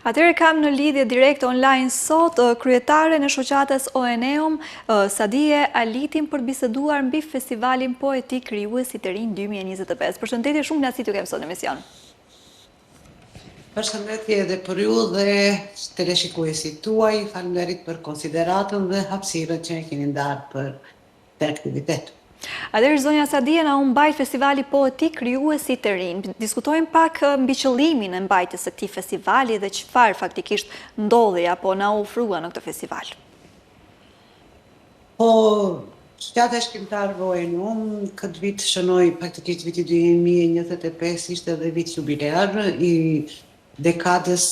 Atëherë kam në lidhje direkt online sot kryetaren e shoqatës ONEOM, Sadie Alitin, për të biseduar mbi festivalin poetik Krijuesit të rinj 2025. Përshëndetje, shumë kënaqësi t'ju kem sot në emision. Përshëndetje edhe për ju dhe teleshikuesit tuaj, faleminderit për konsideratën dhe hapësirën që e keni ndarë për të aktivitet. Atëherë zonja Sadie na u mbajt festivali poetik Krijuesit të rinj. Diskutojmë pak mbi qëllimin e mbajtjes së këtij festivali dhe çfarë faktikisht ndodhi apo na ofrua në këtë festival. Po, Shoqata Shkrimtarëve ONEOM këtë vit shënoi praktikisht viti 2025 ishte edhe vit jubilear i dekadës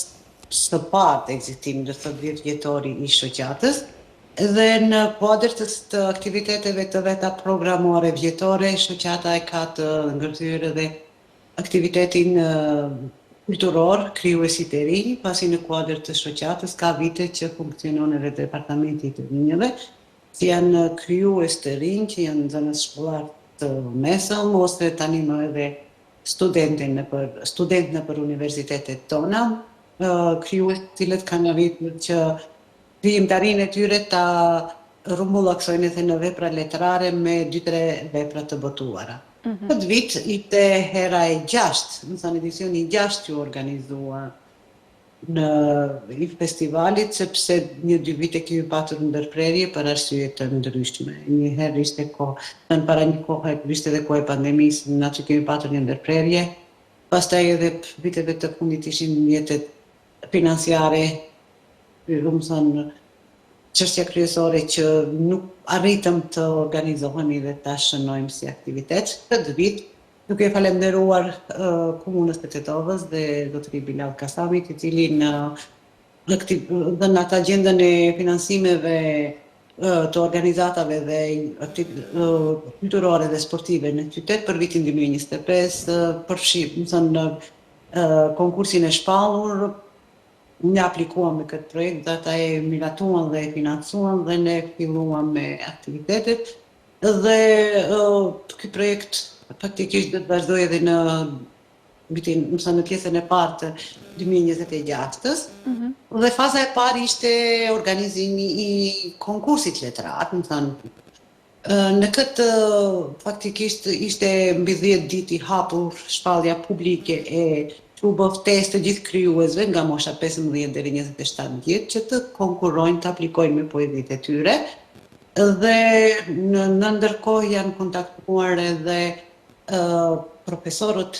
së parë të ekzistimit, do të thotë 10 vjetori i shoqatës. Dhe në kuadër të aktiviteteve të veta programore vjetore, shoqata e ka të ndërthyer edhe aktivitetin kulturor Krijuesit të rinj, pasi në kuadër të shoqatës ka vite që funksionon edhe departamenti i të rinjve, që janë krijues të rinj, që janë nxënës shkollor të mesëm ose tani më edhe studentë nëpër universitetet tona, krijues të cilët kanë arritur që krijimtarinë e tyre ta rrumbullaksojnë edhe në vepra letrare me 2-3 vepra të botuara. Këtë vit ishte hera e 6, nëse edicioni i 6 që u organizua në festivalit, sepse 1-2 vite kemi patur ndërprerje për arsye të ndryshme. Një herë ishte para një kohe ishte edhe koha e pandemisë, na që kemi patur një ndërprerje, pastaj edhe viteve të fundit ishin mjetet financiare, çështja kryesore që nuk arritëm të organizohemi dhe ta shënojmë si aktivitet. Këtë vit, duke falenderuar komunës të Tetovës dhe zotëri Bilal Kasamit, i cili në atë agjendën e finansimeve të organizatave dhe kulturore dhe sportive në qytet për vitin 2025, përfshirë konkursin e shpallur. Ne aplikuam me këtë projekt, ata e miratuan dhe e financuan dhe ne filluam me aktivitetet. Dhe ky projekt faktikisht do të vazhdojë edhe në pjesën e parë të 2026-s. Dhe faza e parë ishte organizimi i konkursit letrar, në këtë faktikisht ishte mbi 10 ditë i hapur shpallja publike e u bëftes të gjithë krijuesve nga mosha 15 deri 27 vjeç që të konkurrojnë, të aplikojnë me poezitë e tyre. Dhe në ndërkohë janë kontaktuar edhe profesorët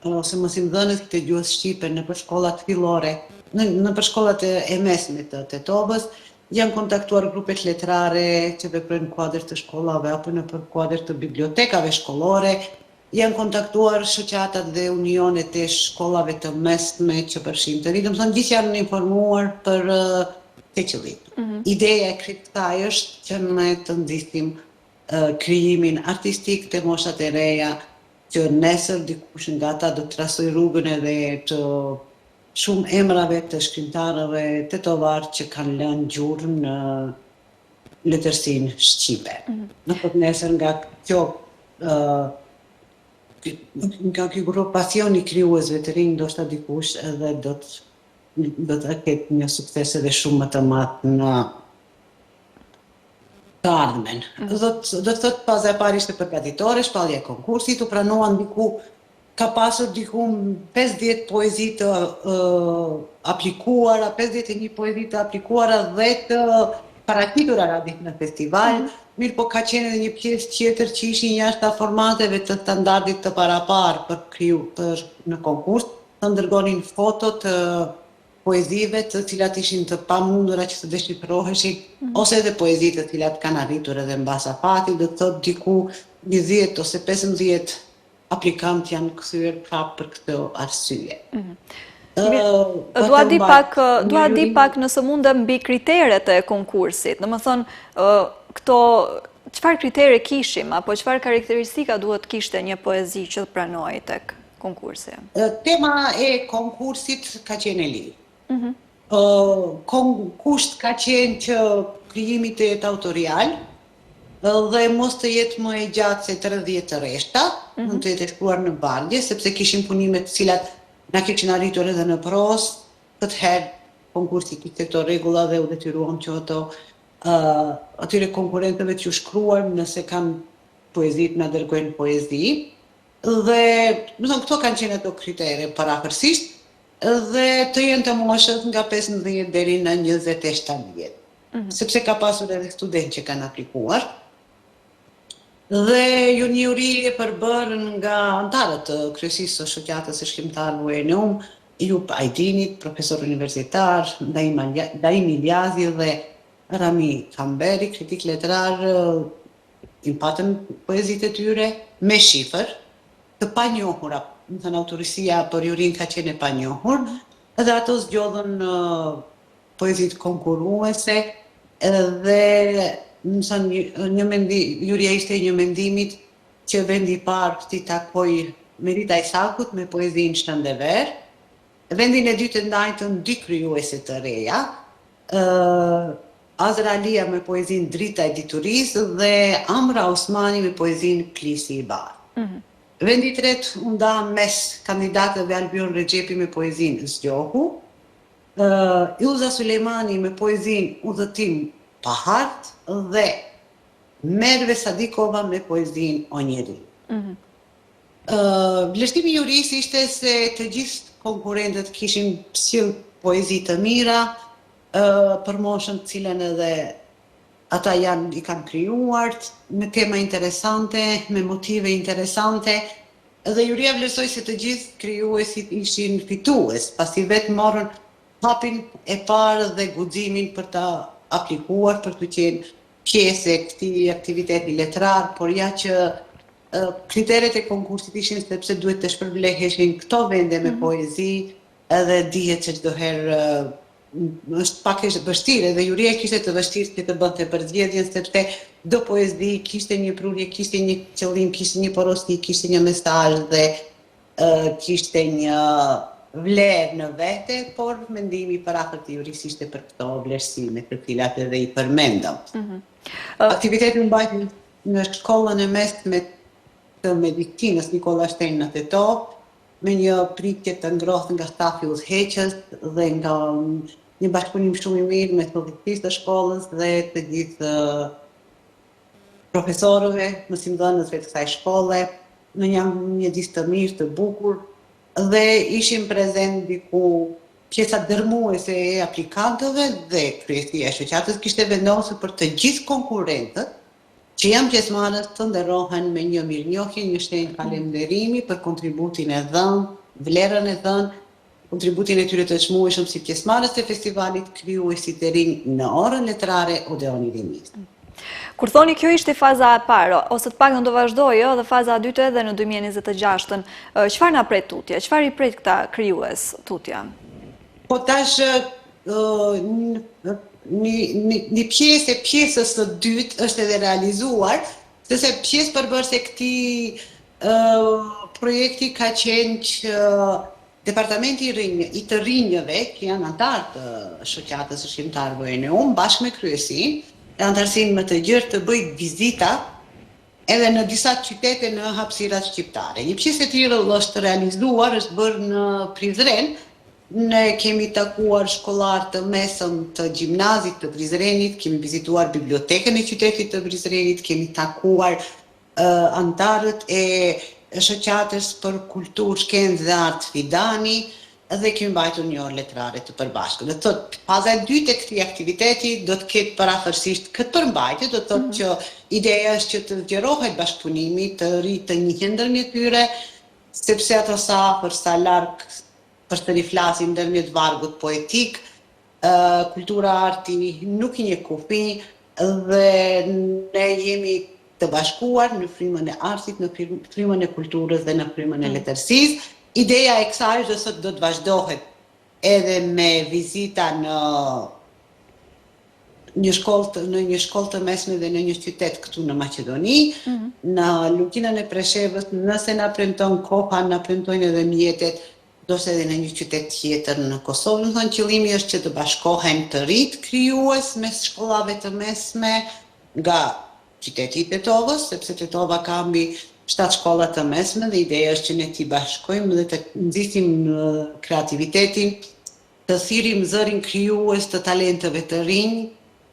ose mësimdhënësit të gjuhës shqipe nëpër shkollat fillore, nëpër shkollat e mesme të Tetovës, janë kontaktuar grupet letrare që veprojnë në kuadër të shkollave apo nëpër kuadër të bibliotekave shkollore, janë kontaktuar shoqatat dhe unionet e shkollave të mesme që përfshin të rinj, domethënë gjithë janë informuar për këtë qëllim. Ideja e kësaj është që ne të nxisim krijimin artistik të moshat e reja, që nesër dikush nga ata do të trasojë rrugën edhe të shumë emrave të shkrimtarëve tetovar që kanë lënë gjurmë në letërsinë shqipe. Në këtë nesër nga ky grup pasioni krijuesve të rinj, ndoshta dikush edhe do të ketë një sukses edhe shumë më të madh në të ardhmen. Do të thotë faza e parë ishte përgatitore, shpallja e konkursit, u pranuan ka pasur diku 50 poezi të aplikuara, 51 poezi të aplikuara dhe të paraqitura radhik në festival. Mirë po ka qenë edhe një pjesë tjetër që ishin jashtë formateve të standardit të paraparë për në konkurs, të ndërgonin foto të poezive të cilat ishin të pamundura që të deshifroheshin, ose edhe poezi të cilat kanë arritur edhe mbas afatit, do të thotë diku 10 ose 15 aplikantë janë kthyer prapë për këtë arsye. Dua di pak nëse mundem mbi kriteret e konkursit. Domethënë, këto çfarë kritere kishim apo çfarë karakteristika duhet kishte një poezi që të pranojë tek konkursi? Tema e konkursit ka qenë e lirë. Kusht ka qenë që krijimi të jetë autorial dhe mos të jetë më e gjatë se 30 rreshta, mund të jetë shkruar në bardhje, sepse kishim punime të cilat na kishin arritur edhe në pros, këtë herë konkursi kishte këto rregulla dhe u detyruam që atyre konkurrentëve që shkruajmë nëse kanë poezi na dërgojnë poezi. Dhe, këto kanë qenë ato kritere paraprësisht, dhe të jenë të moshës nga 15 deri në 27 vjet. Sepse ka pasur edhe studentë që kanë aplikuar. Dhe ju një urije përbërën nga antarët të kryesisë së shoqatës së shkrimtarëve UNEUM, ju Ajdinit, profesor universitar, Daim Iljazi dhe Rami Kamberi, kritik letrar, i patën poezitë e tyre, me shifër, të panjohura, më thënë autorisia për jurin ka qenë e panjohur, edhe ato zgjodhën poezit konkuruese, dhe më thënë juria ishte një mendimit që vendi i parë t'i takoj Merita Isakut me poezin Shtandever, vendin e dytë ndajtën 2 krijuese të reja, Azra Alia me poezin Drita e diturisë dhe Amra Osmani me poezin Klisi i Barë. Vendi i tretë u nda mes kandidatëve Albion Rexhepi me poezin Zgjohu, Ilza Sulejmani me poezin Udhëtim pa hartë dhe Merve Sadikova me poezin Onjeri. Vlerësimi juris ishte se të gjithë konkurrentët kishin sjell poezi të mira, për moshën të cilën edhe ata i kanë krijuar, me tema interesante, me motive interesante, dhe juria vlerësoi se të gjithë krijuesit ishin fitues, pasi vetë morën hapin e parë dhe guximin për ta aplikuar, për të qenë pjesë e këtij aktiviteti letrar, por ja që kriteret e konkursit ishin sepse duhet të shpërbleheshin këto vende me poezi, edhe dihet se çdo herë është pak e vështirë, dhe juria kishte të vështirë që të bënte përzgjedhjen, sepse do poezi kishte një prurje, kishte një qëllim, kishte një porosi, kishte një mesazh dhe kishte një vlerë në vete, por mendimi i paraqët i jurisë ishte për këto vlerësime, për cilat edhe i përmendëm. Aktiviteti mbajti në shkollën e mesme të medicinës Nikola Shtejn në Tetov, me një pritje të ngrohtë nga stafi udhëheqës dhe nga një bashkëpunim shumë i mirë me udhëheqësisë të shkollës dhe të gjithë profesorëve, mësimdhënësve të kësaj shkolle, në një mjedis të mirë, të bukur, dhe ishim prezent diku pjesa dërmuese e aplikantëve dhe kryesia e shoqatës kishte vendosur për të gjithë konkurrentët që janë pjesëmarrës të nderohen me një mirënjohje, një shenjë falenderimi për kontributin e dhënë, vlerën e dhënë, kontributin e tyre të çmueshëm si pjesëmarrës të festivalit krijuesit e rinj në orën letrare Odeoni Rinis. Kur thoni kjo ishte faza e parë, ose të paktën do vazhdojë dhe faza e dytë edhe në 2026-ën, çfarë na pret tutje? Çfarë i pret këta krijues tutje? Po tash një pjesë e pjesës së dytë është edhe realizuar, sepse pjesë përbërëse e këtij projekti ka qenë që Departamenti i të rinjëve, që janë antar të shoqatës së shkrimtarëve UNEUM, bashkë me kryesin, e antarësinë më të gjerë të bëjë vizita edhe në disa qytete në hapësirat shqiptare. Një pjesë e tillë është realizuar, është bërë në Prizren. Ne kemi takuar shkollar të mesëm të gjimnazit të Prizrenit, kemi vizituar bibliotekën e qytetit të Prizrenit, kemi takuar antarët e shoqatës për kulturë, shkencë dhe art Fidani, dhe kemi mbajtur një orë letrare të përbashkët. Do të thotë, faza e dytë e këtij aktiviteti do të ketë parafarsisht këtë përmbajtje, do të thotë që ideja është që të zgjerohet bashkëpunimi, të rritë të njihen ndërmjet tyre, sepse ato sa për sa larg për të riflasin ndërmjet vargut poetik, kultura arti nuk i një kufi, dhe ne jemi të bashkuar në frymën e artit, në frymën e kulturës dhe në frymën e letërsisë. Ideja e kësaj është do të vazhdohet edhe me vizita në një shkollë të mesme dhe në një qytet këtu në Maqedoni, në Lukinën e Preshevës, nëse na premton koha, na premtojnë edhe mjetet, ose edhe në një qytet tjetër në Kosovë. Në thonë, qëllimi është që të bashkohen të rit krijues mes shkollave të mesme nga qyteti i Tetovës, sepse Tetova ka mbi 7 shkolla të mesme dhe ideja është që ne t'i bashkojmë dhe të nxisim kreativitetin të thirrim zërin krijues të talenteve të rinj,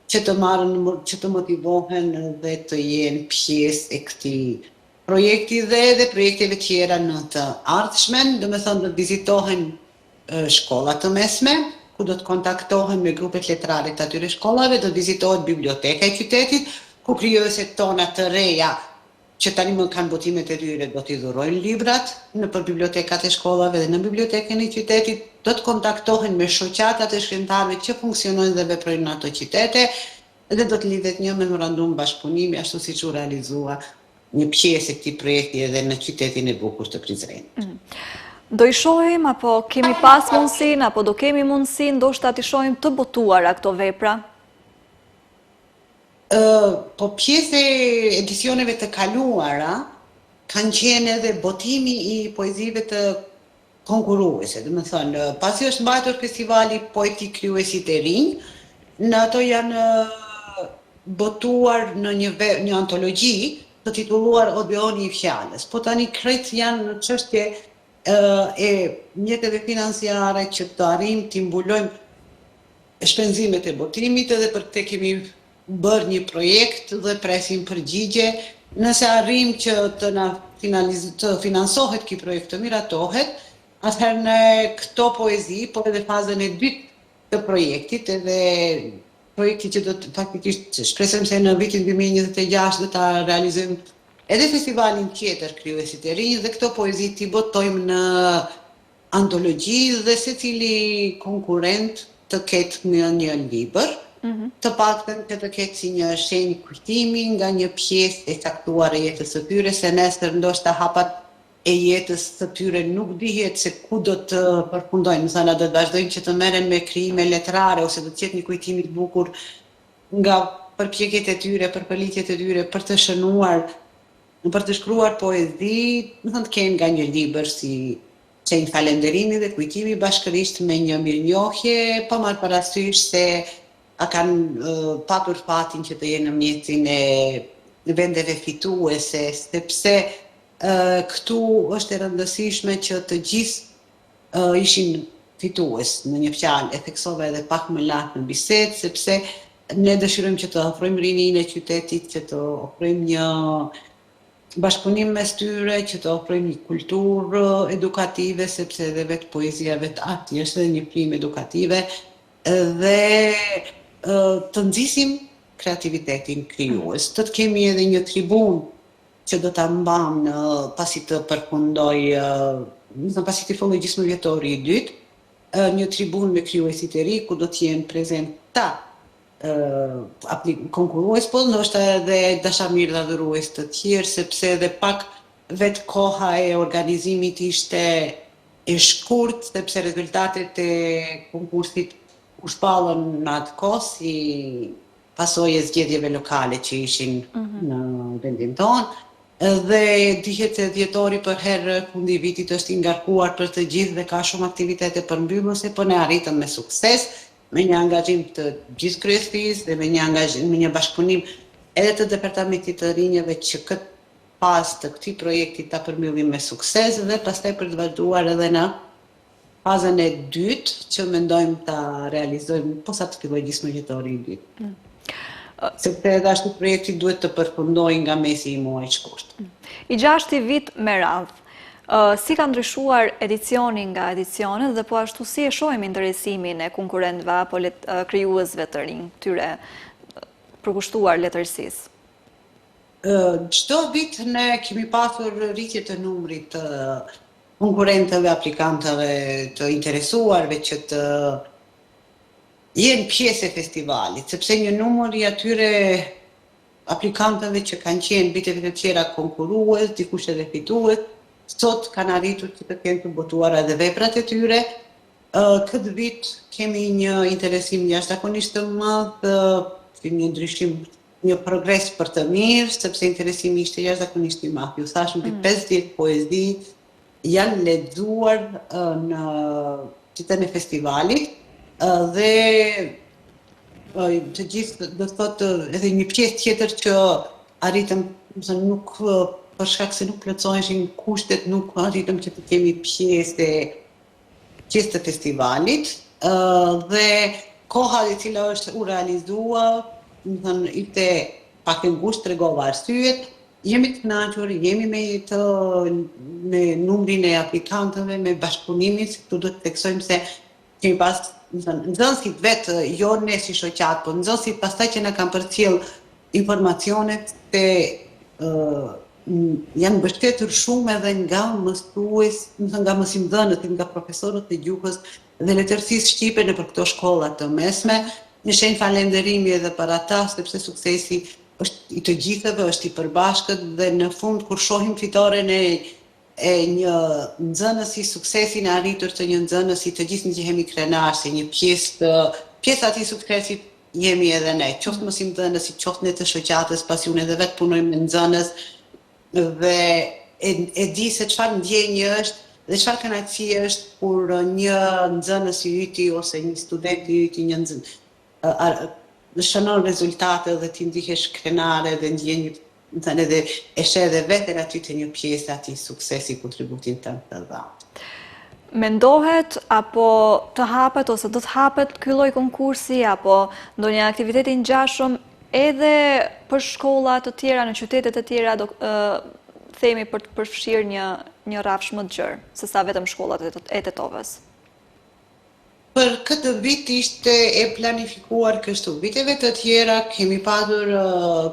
që të motivohen dhe të jenë pjesë e këtij projekti dhe edhe projekteve tjera në të ardhmen, do të thonë do të vizitohen shkollat të mesme, ku do të kontaktohen me grupet letrare të atyre shkollave, do të vizitohet biblioteka e qytetit, ku krijueset tona të reja që tani më kanë botimet e tyre do t'i dhurojnë librat në për bibliotekat e shkollave dhe në bibliotekën e qytetit, do të kontaktohen me shoqatat e shkrimtarëve që funksionojnë dhe veprojnë në ato qytete dhe do të lidhet një memorandum bashkëpunimi ashtu siç u realizua një pjesë e këtij projekti edhe në qytetin e bukur të Prizrenit. Do i shohim apo kemi pas mundësin, apo do kemi mundësin, ndoshta t'i shohim të botuara këto vepra? Po pjesë e edicioneve të kaluara kanë qenë edhe botimi i poezive të konkurruese, do të thënë, pasi është mbajtur festivali poetik krijuesit e rinj, në ato janë botuar në një antologji të titulluar Odeoni i fjalës. Po tani krejt janë në çështje e mjeteve financiare që të arrijmë t'i mbulojmë shpenzimet e botimit, edhe për këtë kemi bërë një projekt dhe presim përgjigje. Nëse arrijmë që të finansohet ky projekt, të miratohet, atëherë në këto poezi, po edhe fazën e dytë të projektit, edhe projekti që do të faktikisht shpresojmë se në vitin 2026 do ta realizojmë edhe festivalin tjetër Krijuesit e rinj dhe këto poezi t'i botojmë në antologji dhe secili konkurrent të ketë një libër, të paktën që të ketë si një shenjë kujtimi nga një pjesë e caktuar e jetës së tyre, se nesër ndoshta hapat e jetës së tyre nuk dihet se ku do të përfundojnë, mësana do të vazhdojnë që të merren me krijime letrare ose do të jetë një kujtim i bukur nga përpjekjet e tyre, përpëlitjet e tyre për të shënuar, për të shkruar poezi, do të kenë nga një libër si shenjë falënderimi dhe kujtimi bashkërisht me një mirënjohje, pa marrë parasysh se a kanë patur fatin që të jenë në mjetin e vendeve fituese, sepse këtu është e rëndësishme që të gjithë ishin fitues. Në një fjalë e theksova edhe pak më lart në bisedë, sepse ne dëshirojmë që të ofrojmë rininë e qytetit, që të ofrojmë një bashkëpunim mes tyre, që të ofrojmë një kulturë edukative, sepse edhe vetë poezia, vetë arti është edhe një prim edukative, dhe të nxisim kreativitetin krijues. Të kemi edhe një tribun që do ta mbam pasi të përfundoj, pasi të filloj gjysmëvjetori i dytë, një tribun me krijuesit e ri ku do të jenë prezent ta konkurrues, po ndoshta edhe dashamirë dhe adhurues të tjerë, sepse edhe pak vetë koha e organizimit ishte e shkurt, sepse rezultatet e konkursit u shpallën në atë kohë si pasojë e zgjedhjeve lokale që ishin në vendin tonë, dhe dihet se dhjetori për herë fundi vitit është i ngarkuar për të gjithë dhe ka shumë aktivitete përmbyllëse, po ne arritëm me sukses, me një angazhim të gjithë kryesisë dhe me një bashkëpunim edhe të departamentit të rinjave që këtë pas të këtij projekti ta përmbyllim me sukses dhe pastaj për të vazhduar edhe në fazën e dytë që mendojmë ta realizojmë posa të fillojë gjysmëvjetori i dytë. Sepse edhe ashtu projekti duhet të përfundojë nga mesi i muajit shkurt. I 6 vit me radhë, si ka ndryshuar edicioni nga edicionet dhe po ashtu si e shohim interesimin e konkurrentëve apo krijuesve të rinj, tyre përkushtuar letërsisë? Çdo vit ne kemi pasur rritje të numrit të konkurrentëve, aplikantëve, të interesuarve që të jenë pjesë e festivalit, sepse një numër i atyre aplikantëve që kanë qenë viteve të tjera konkurrues, dikush edhe fitues, sot kanë arritur që të kenë të botuara edhe veprat e tyre. Këtë vit kemi një interesim jashtëzakonisht të madh, një ndryshim, një progres për të mirë, sepse interesimi ishte jashtëzakonisht i madh. Ju thashëm që 50 poezi janë lexuar në ditën e festivalit dhe të gjithë do të thotë edhe një pjesë tjetër që arritëm, nuk për shkak se nuk plotësoheshin kushtet, nuk arritëm që të kemi pjesë të festivalit, dhe koha e cila është u realizua, më thënë, ishte pak e ngushtë, tregova arsyet, jemi të kënaqur, jemi me numrin e aplikantëve, me bashkëpunimin, se këtu do të theksojmë se kemi pas nxënësit vetë, jo ne si shoqat, po nxënësit pastaj që na kanë përcjell informacionet se janë mbështetur shumë edhe nga mësues, nga mësimdhënët, nga profesorët e gjuhës dhe letërsisë shqipe nëpër këto shkolla të mesme. Një shenjë falënderimi edhe për ata, sepse suksesi është i të gjithëve, është i përbashkët dhe në fund kur shohim fitoren e një nxënësi, suksesin e arritur të një nxënësi, të gjithë ndjehemi krenar se një pjesë atij suksesit jemi edhe ne, qoftë mësimdhënësit, qoftë ne të shoqatës, pasi unë edhe vetë punojmë me nxënës dhe e di se çfarë ndjenjë është dhe çfarë kënaqësie është kur një nxënës i yti ose një student i yti shënon rezultate dhe ti ndihesh krenare dhe ndjen edhe e sheh edhe veten aty të një pjesë atij suksesi, kontributin tënd të dha. Mendohet apo të hapet ose do të hapet ky lloj konkursi apo ndonjë aktivitet i ngjashëm edhe për shkolla të tjera në qytete të tjera, themi për të përfshirë një rrafsh më të gjerë, sesa vetëm shkollat e Tetovës? Për këtë vit ishte e planifikuar kështu. Viteve të tjera kemi padur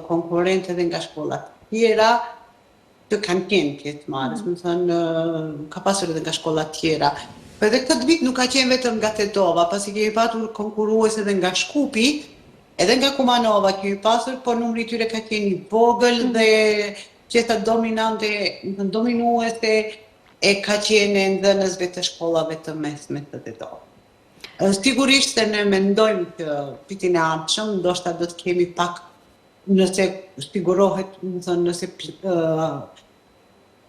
konkurrente edhe nga shkollat të tjera që kanë qenë pjesëmarrës, më thënë ka pasur edhe nga shkollat tjera. Por edhe këtë vit nuk ka qenë vetëm nga Tetova, pasi kemi patur konkurrues edhe nga Shkupi, edhe nga Kumanova kemi pasur, por numri i tyre ka qenë i vogël dhe pjesa dominuese e ka qenë nxënësve të shkollave të mesme të Tetovës. Sigurisht se ne mendojmë që vitin e ardhshëm ndoshta do të kemi pak, nëse sigurohet, nëse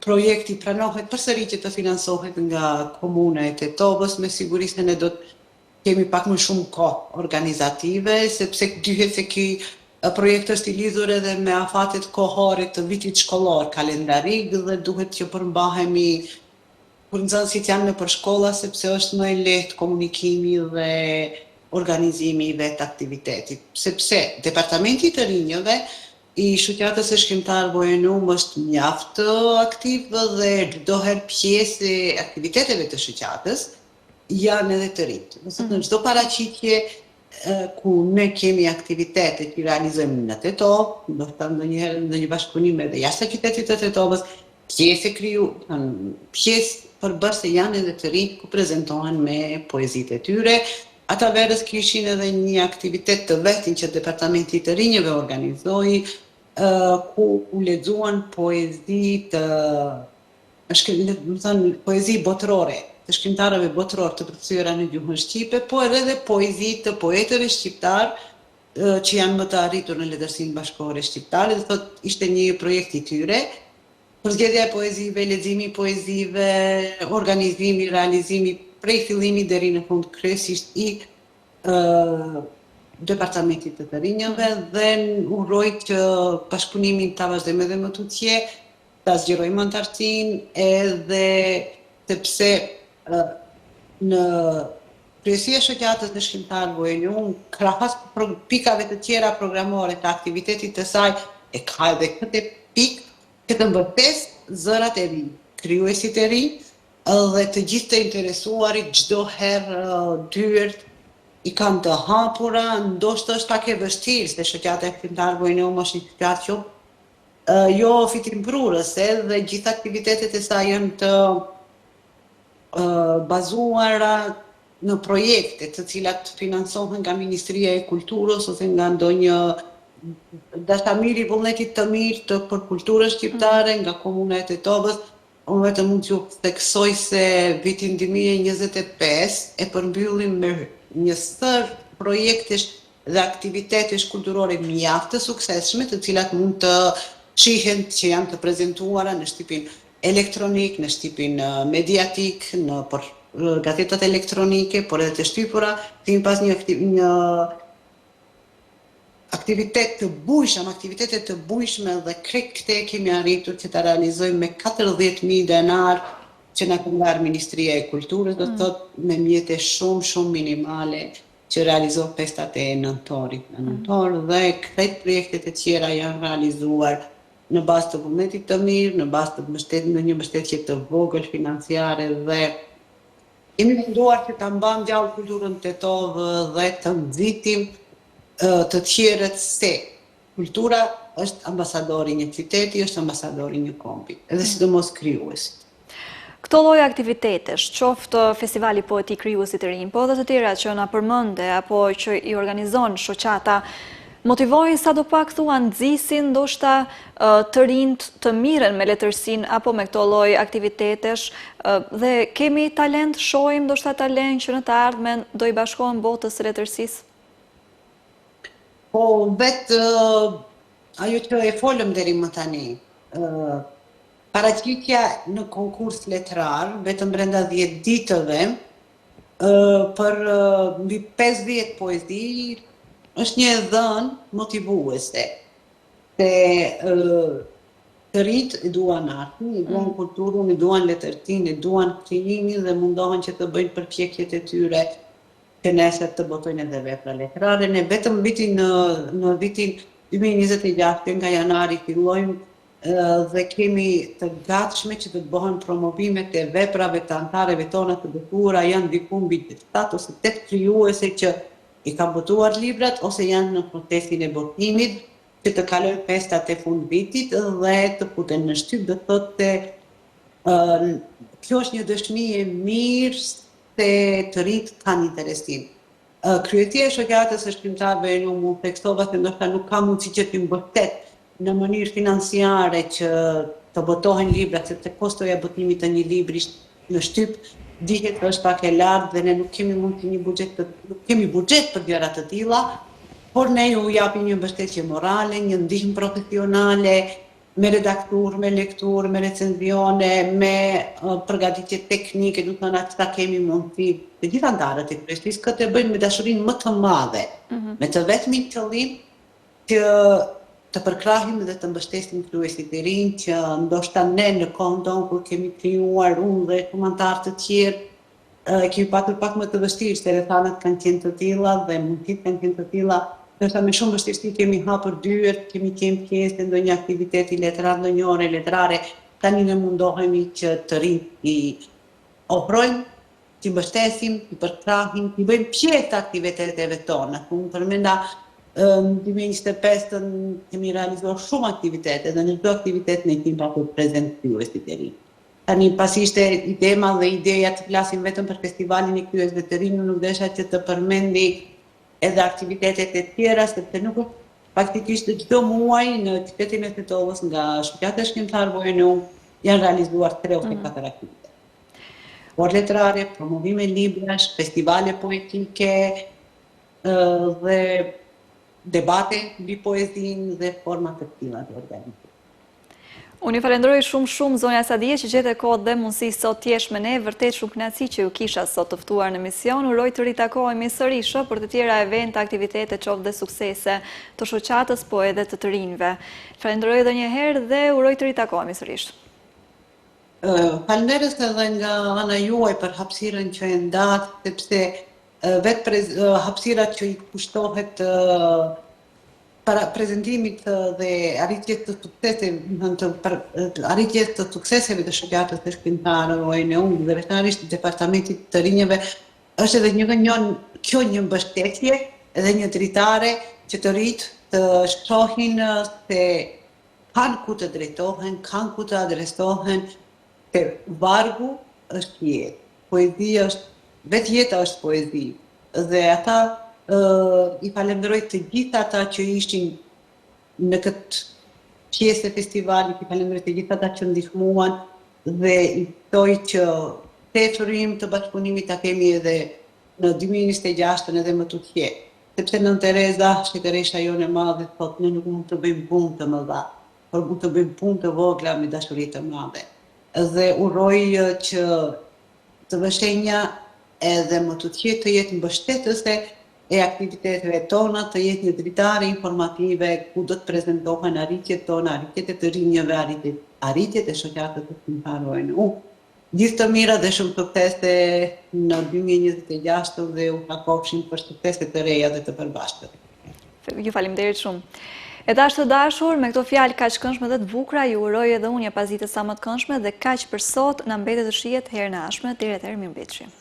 projekti pranohet përsëri që të financohet nga komuna e Tetovës, me siguri se ne do të kemi pak më shumë kohë organizative, sepse dyhet se ky projekt është i lidhur edhe me afatet kohore të vitit shkollor kalendarik dhe duhet që përmbahemi kur nxënësit janë nëpër shkolla, sepse është më e lehtë komunikimi dhe organizimi i vetë aktivitetit. Sepse Departamenti i të rinjëve i shoqatës së shkrimtar Vojenum është mjaft aktiv dhe çdo herë pjesë e aktiviteteve të shoqatës janë edhe të rinjt. Në çdo paraqitje ku ne kemi aktivitete që realizojmë në Tetovë, ndoshta ndonjëherë në një bashkëpunim edhe jashtë qytetit të Tetovës, pjesë përbërëse janë edhe të rinj ku prezantohen me poezitë e tyre. Ata verës kishin edhe një aktivitet të vetin që Departamenti i të rinjëve organizoi, ku u lexuan poezi botërore, të shkrimtarëve botëror të përkthyera në gjuhën shqipe, por edhe poezi të poetëve shqiptar që janë më të arritur në letërsinë bashkëkohore shqiptare, dhe thotë ishte një projekt i tyre. Përzgjedhja e poezive, leximi i poezive, organizimi, realizimi prej fillimit deri në fund kryesisht i Departamentit të rinjëve dhe uroj që bashkëpunimin ta vazhdojmë edhe më tutje, ta zgjerojmë antarësinë edhe sepse në kryesia e shoqatës në shkrimtar Vojenum, krahas pikave të tjera programore të aktivitetit të saj, e ka edhe këtë pikë që të mbërtesë zërat e rinj, krijuesit e rinj dhe të gjithë të interesuarit çdo herë dyert i kanë të hapura, ndoshta është pak e vështirë se shoqata e shkrimtar Vojenum është një shoqatë jo fitimprurëse dhe gjithë aktivitetet e saj janë të bazuara në projekte të cilat financohen nga Ministria e Kulturës ose nga ndonjë dashamiri i vullnetit të mirë për kulturën shqiptare nga komuna e Tetovës. Unë vetëm mund t'ju theksoj se vitin 2025 e përmbyllim me një sër projektesh dhe aktivitetesh kulturore mjaft të suksesshme, të cilat mund të shihen që janë të prezantuara në shtypin elektronik, në shtypin mediatik, në gazetat elektronike, por edhe të shtypura, kemi pas një aktivitetet të bujshme dhe krejt këte kemi arritur që të realizojmë me 40.000 denar që na ka ndarë Ministria e Kulturës, do të thotë me mjete shumë minimale që realizohet festat e nëntorit në nëntor dhe këto projektet e tjera janë realizuar në bazë të vullnetit të mirë, në bazë të në një mbështetje të vogël financiare dhe kemi menduar që ta mbajmë gjallë kulturën tetovë dhe të nxitim të tjerët se kultura është ambasadori një qyteti, është ambasadori një kombi, edhe sidomos krijuesit. Këto lloj aktivitetesh, qoftë festivali poetik Krijuesit të rinj, po edhe të tjera që na përmende apo që i organizon shoqata, motivojnë sadopak thua nxisin ndoshta të rinjt të miren me letërsinë apo me këto lloj aktivitetesh dhe kemi talent, shohim ndoshta talent që në të ardhmen do i bashkohen botës së letërsisë. Po vetë ajo që e folëm deri më tani, paraqitja në konkurs letrar, vetëm brenda 10 ditëve, për mbi 50 poezi, është një dhënë motivuese. Se të rinjt e duan artin, e duan kulturën, e duan letërsinë, e duan krijimin dhe mundohen që të bëjnë përpjekjet e tyre që nesër të botojnë edhe vepra letrare. Ne vetëm në vitin 2026, nga janari fillojmë dhe kemi të gatshme që të bëhen promovimet e veprave të antarëve tona të bekuara, janë diku mbi 7 ose 8 krijuese që i kanë botuar librat ose janë në procesin e botimit që të kalojnë festat e fund vitit dhe të futen në shtyp, do thotë kjo është një dëshmi e mirë se të rinjt kanë interesim. Kryetia e shoqatës së shkrimtarëve e mund tekstova se ndoshta nuk ka mundësi që t'i mbështet në mënyrë financiare që të botohen libra, sepse kostoja e botimit të një libri në shtyp dihet që është pak e lartë dhe ne nuk kemi nuk kemi buxhet për gjëra të tilla, por ne ju japim një mbështetje morale, një ndihmë profesionale, me redaktur, me lektur, me recenzione, me përgatitje teknike, do të thonë ata kemi mundësi, të gjitha antarët e kryesisë këtë e bëjnë me dashurinë më të madhe, me të vetmin qëllim që të përkrahim dhe të mbështesim krijuesit e rinj që ndoshta ne në kohën tonë kur kemi krijuar unë dhe komentar të tjerë kemi patur pak më të vështirë se rrethanat kanë qenë të tilla dhe mundësitë kanë qenë të tilla. Ndoshta me shumë vështirësi kemi hapur dyert, kemi qenë pjesë në ndonjë aktiviteti letrar, ndonjë ore letrare, tani ne mundohemi që të rinjt i ofrojmë, t'i mbështesim, t'i përkrahim, t'i bëjmë pjesë të aktiviteteve tona. Unë përmenda në 2025 kemi realizuar shumë aktivitete dhe në çdo aktivitet ne kemi pasur prezent krijuesit e rinj. Tani pasi ishte idema dhe ideja të flasim vetëm për festivalin e krijuesve të rinj, nuk desha që të përmendi edhe aktivitetet e tjera, sepse nuk faktikisht çdo muaj në qytetin e Tetovës nga shoqata e shkrimtarëve janë realizuar 3 ose 4 aktivitete. Por letrare, promovime librash, festivale poetike dhe debate mbi poezinë dhe forma të tilla të organizimit. Unë i falenderoj shumë zonja Sadie që gjete kohë dhe mundësi sot t'jesh me ne, vërtet shumë kënaqësi që ju kisha sot të ftuar në emision. Uroj të ritakohemi sërish për të tjera evente, aktivitete, qoftë dhe suksese të shoqatës, po edhe të rinjve. Falenderoj edhe një herë dhe uroj të ritakohemi sërish. Falenderoj edhe nga ana juaj për hapësirën që e ndat, sepse vetë hapësirat që i kushtohet para prezentimit dhe arritjes të sukseseve të shoqatës së shkrimtarëve dhe veçanërisht departamentit të rinjve, është edhe kjo një mbështetje edhe një dritare që të rinjt të shohin se kanë ku të drejtohen, kanë ku të adresohen, se vargu është jetë, poezia është, vetë jeta është poezi, dhe ata i falenderoj të gjitha ata që ishin në këtë pjesë e festivalit, i falenderoj të gjitha ata që ndihmuan dhe i ftoj që tefërim të bashkëpunimit ta kemi edhe në 2026 edhe më tutje. Sepse Nën Tereza, shkretëresha jonë e madhe, thotë ne nuk mund të bëjmë punë të mëdha, por mund të bëjmë punë të vogla me dashuri të madhe. Dhe uroj që të vështenja edhe më tutje të jetë mbështetëse e aktiviteteve tona, të jetë një dritare informative ku do të prezentohen arritjet tona, arritjet e të rinjve, arritjet e shoqatës së shkrimtarëve. Gjithë të mira dhe shumë suksese në 2026 dhe u takofshim për suksese të reja dhe të përbashkët. Ju faleminderit shumë. E dashur të dashur, me këto fjalë kaq këndshme dhe të bukura, ju uroj edhe unë një pasditë sa më të këndshme dhe kaq për sot na mbetet të shihet herë në ardhshme. Deri atëherë, mirëmbëjtje.